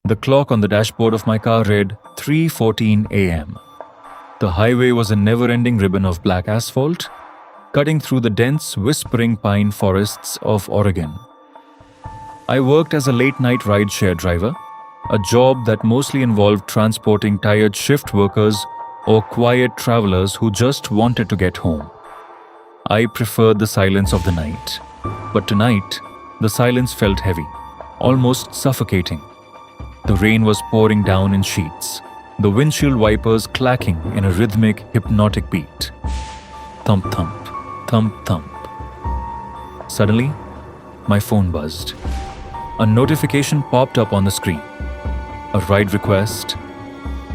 The clock on the dashboard of my car read 3:14 a.m. The highway was a never-ending ribbon of black asphalt, cutting through the dense, whispering pine forests of Oregon. I worked as a late-night rideshare driver, a job that mostly involved transporting tired shift workers or quiet travelers who just wanted to get home. I preferred the silence of the night, but tonight, the silence felt heavy, almost suffocating. The rain was pouring down in sheets, the windshield wipers clacking in a rhythmic, hypnotic beat. Thump, thump, thump, thump. Suddenly, my phone buzzed. A notification popped up on the screen. A ride request.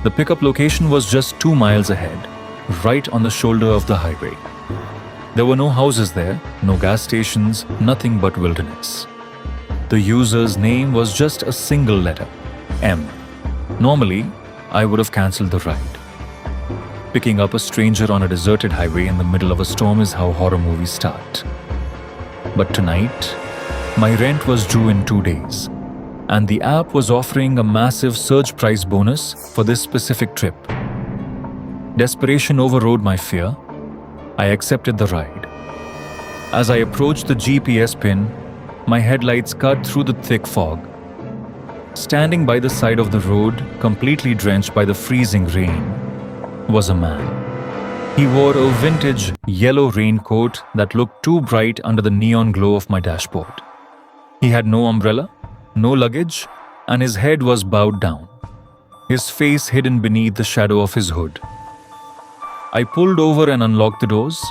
The pickup location was just 2 miles ahead, right on the shoulder of the highway. There were no houses there, no gas stations, nothing but wilderness. The user's name was just a single letter, M. Normally, I would have cancelled the ride. Picking up a stranger on a deserted highway in the middle of a storm is how horror movies start. But tonight, my rent was due in 2 days, and the app was offering a massive surge price bonus for this specific trip. Desperation overrode my fear. I accepted the ride. As I approached the GPS pin, my headlights cut through the thick fog. Standing by the side of the road, completely drenched by the freezing rain, was a man. He wore a vintage yellow raincoat that looked too bright under the neon glow of my dashboard. He had no umbrella, no luggage, and his head was bowed down, his face hidden beneath the shadow of his hood. I pulled over and unlocked the doors.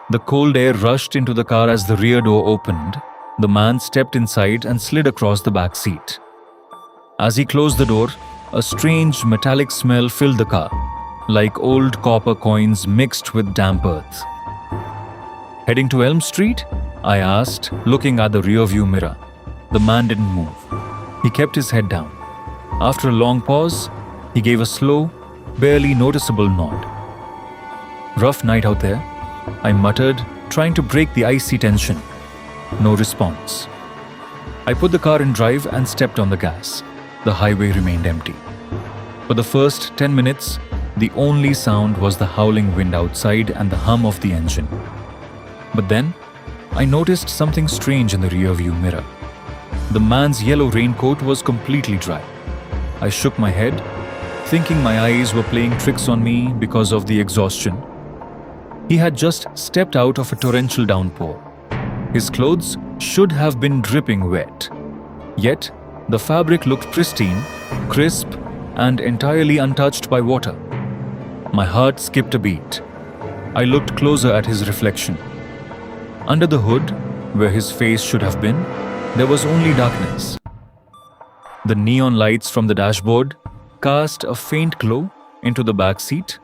The cold air rushed into the car as the rear door opened. The man stepped inside and slid across the back seat. As he closed the door, a strange metallic smell filled the car, like old copper coins mixed with damp earth. Heading to Elm Street? I asked, looking at the rearview mirror. The man didn't move. He kept his head down. After a long pause, he gave a slow, barely noticeable nod. Rough night out there, I muttered, trying to break the icy tension. No response. I put the car in drive and stepped on the gas. The highway remained empty. For the first 10 minutes, the only sound was the howling wind outside and the hum of the engine. But then, I noticed something strange in the rearview mirror. The man's yellow raincoat was completely dry. I shook my head, thinking my eyes were playing tricks on me because of the exhaustion. He had just stepped out of a torrential downpour. His clothes should have been dripping wet. Yet, the fabric looked pristine, crisp, and entirely untouched by water. My heart skipped a beat. I looked closer at his reflection. Under the hood, where his face should have been, there was only darkness. The neon lights from the dashboard cast a faint glow into the back seat,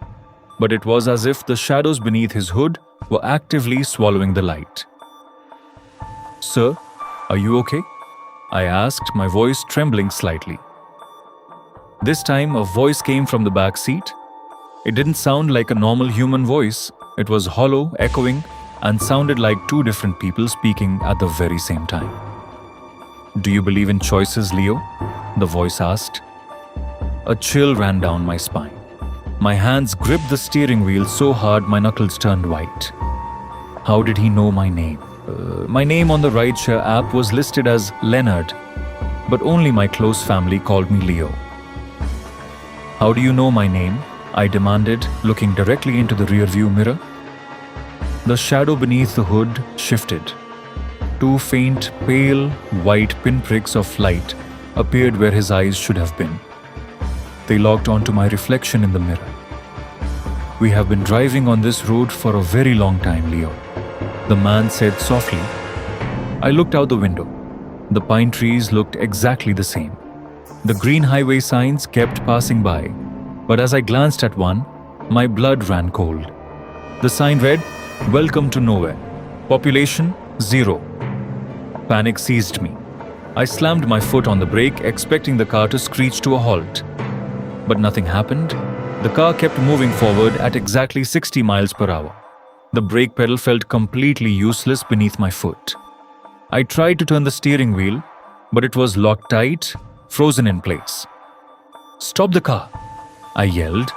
but it was as if the shadows beneath his hood were actively swallowing the light. "Sir, are you okay?" I asked, my voice trembling slightly. This time, a voice came from the back seat. It didn't sound like a normal human voice. It was hollow, echoing, and sounded like two different people speaking at the very same time. "Do you believe in choices, Leo?" the voice asked. A chill ran down my spine. My hands gripped the steering wheel so hard my knuckles turned white. How did he know my name? My name on the Rideshare app was listed as Leonard, but only my close family called me Leo. "How do you know my name?" I demanded, looking directly into the rearview mirror. The shadow beneath the hood shifted. Two faint, pale, white pinpricks of light appeared where his eyes should have been. They locked onto my reflection in the mirror. "We have been driving on this road for a very long time, Leo," the man said softly. I looked out the window. The pine trees looked exactly the same. The green highway signs kept passing by, but as I glanced at one, my blood ran cold. The sign read, "Welcome to nowhere. Population 0. Panic seized me. I slammed my foot on the brake, expecting the car to screech to a halt. But nothing happened. The car kept moving forward at exactly 60 miles per hour. The brake pedal felt completely useless beneath my foot. I tried to turn the steering wheel, but it was locked tight, frozen in place. "Stop the car!" I yelled,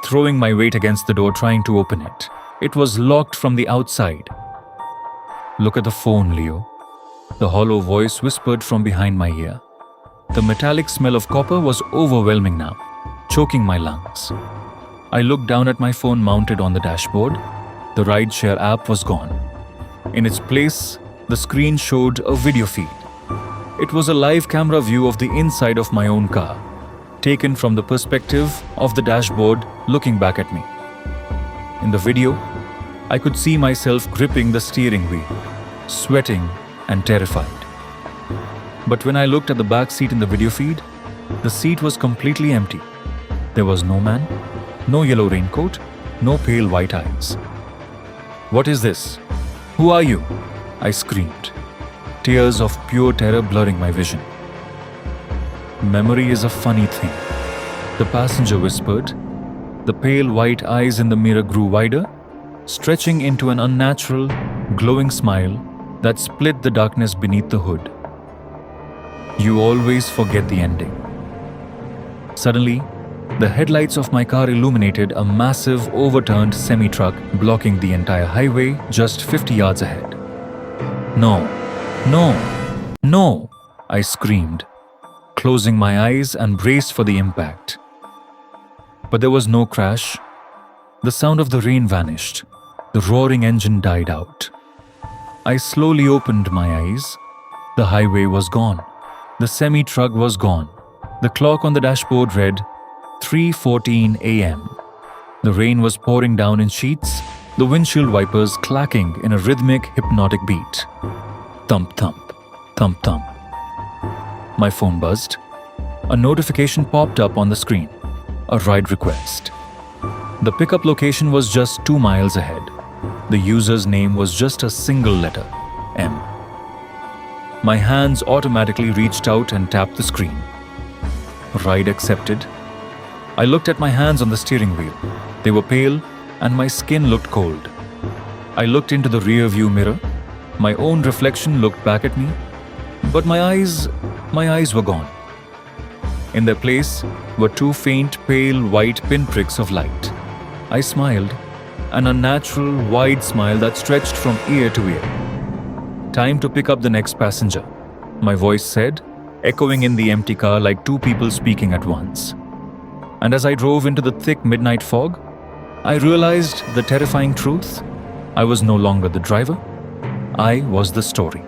throwing my weight against the door trying to open it. It was locked from the outside. "Look at the phone, Leo," the hollow voice whispered from behind my ear. The metallic smell of copper was overwhelming now, choking my lungs. I looked down at my phone mounted on the dashboard. The Rideshare app was gone. In its place, the screen showed a video feed. It was a live camera view of the inside of my own car, taken from the perspective of the dashboard looking back at me. In the video, I could see myself gripping the steering wheel, sweating and terrified. But when I looked at the back seat in the video feed, the seat was completely empty. There was no man, no yellow raincoat, no pale white eyes. "What is this? Who are you?" I screamed, tears of pure terror blurring my vision. "Memory is a funny thing," the passenger whispered. The pale white eyes in the mirror grew wider, stretching into an unnatural, glowing smile that split the darkness beneath the hood. "You always forget the ending." Suddenly, the headlights of my car illuminated a massive overturned semi-truck blocking the entire highway just 50 yards ahead. "No, no, no!" I screamed, closing my eyes and braced for the impact. But there was no crash. The sound of the rain vanished. The roaring engine died out. I slowly opened my eyes. The highway was gone. The semi-truck was gone. The clock on the dashboard read 3:14 a.m. The rain was pouring down in sheets, the windshield wipers clacking in a rhythmic, hypnotic beat. Thump, thump, thump, thump. My phone buzzed. A notification popped up on the screen. A ride request. The pickup location was just 2 miles ahead. The user's name was just a single letter, M. My hands automatically reached out and tapped the screen. Ride accepted. I looked at my hands on the steering wheel. They were pale and my skin looked cold. I looked into the rear view mirror. My own reflection looked back at me, but my eyes were gone. In their place were 2 faint, pale white pinpricks of light. I smiled, an unnatural, wide smile that stretched from ear to ear. "Time to pick up the next passenger," my voice said, echoing in the empty car like 2 people speaking at once. And as I drove into the thick midnight fog, I realized the terrifying truth. I was no longer the driver. I was the story.